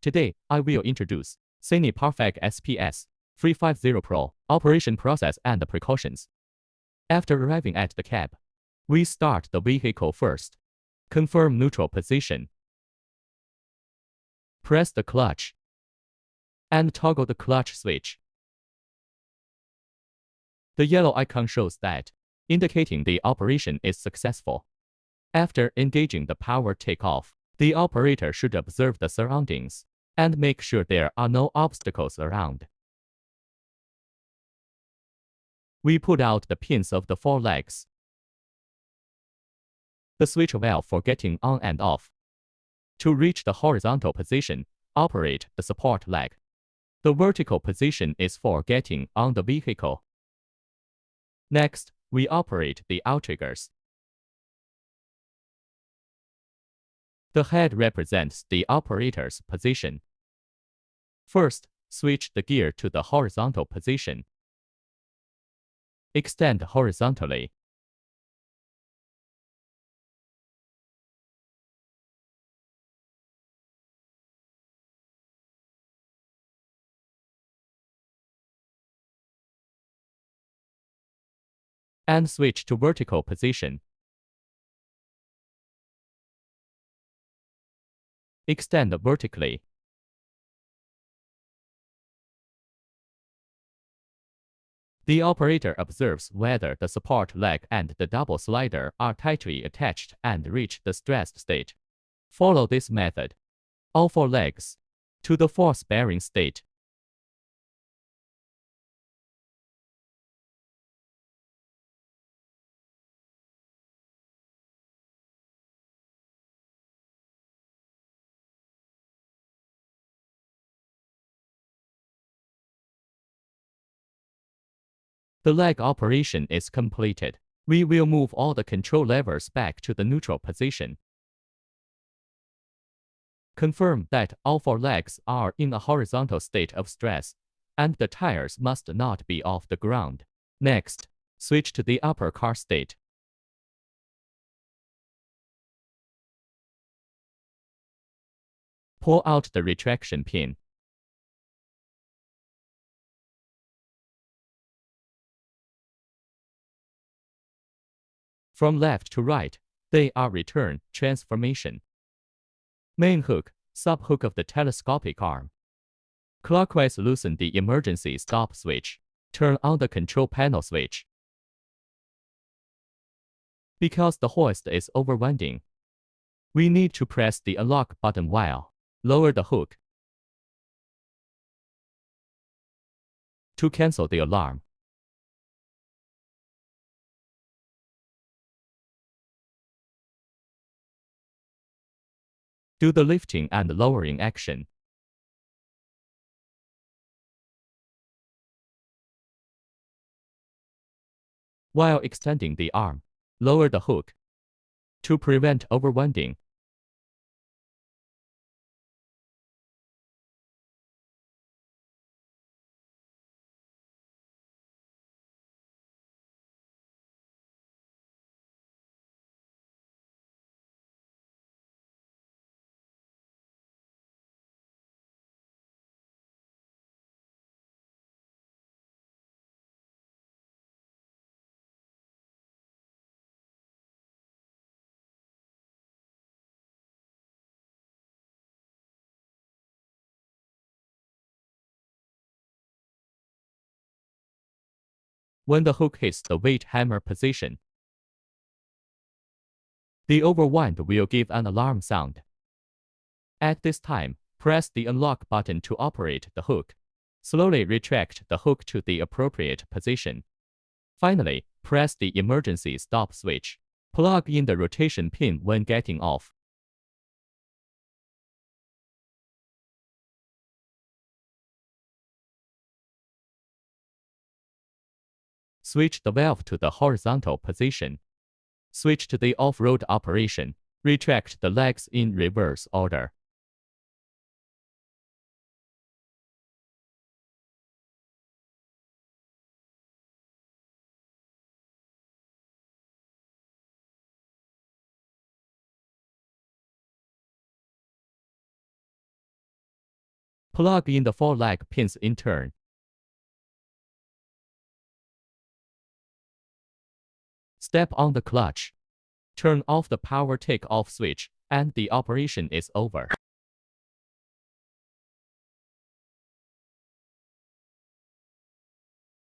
Today, I will introduce Sany Palfinger SPS 350 Pro operation process and precautions. After arriving at the cab, we start the vehicle first. Confirm neutral position. Press the clutch and toggle the clutch switch. The yellow icon shows that, indicating the operation is successful. After engaging the power takeoff, the operator should observe the surroundings and make sure there are no obstacles around. We put out the pins of the four legs. The switch valve for getting on and off. To reach the horizontal position, operate the support leg. The vertical position is for getting on the vehicle. Next, we operate the outriggers. The head represents the operator's position. First, switch the gear to the horizontal position. Extend horizontally. And switch to vertical position. Extend vertically. The operator observes whether the support leg and the double slider are tightly attached and reach the stressed state. Follow this method. All four legs to the force-bearing state. The leg operation is completed. We will move all the control levers back to the neutral position. Confirm that all four legs are in a horizontal state of stress, and the tires must not be off the ground. Next, switch to the upper car state. Pull out the retraction pin. From left to right, they are return transformation. Main hook, sub-hook of the telescopic arm. Clockwise loosen the emergency stop switch. Turn on the control panel switch. Because the hoist is overwinding, we need to press the unlock button while lower the hook. To cancel the alarm, do the lifting and lowering action. While extending the arm, lower the hook to prevent overwinding. When the hook hits the weight hammer position, the overwind will give an alarm sound. At this time, press the unlock button to operate the hook. Slowly retract the hook to the appropriate position. Finally, press the emergency stop switch. Plug in the rotation pin when getting off. Switch the valve to the horizontal position. Switch to the off-road operation. Retract the legs in reverse order. Plug in the 4 lag pins in turn. Step on the clutch. Turn off the power take-off switch, and the operation is over.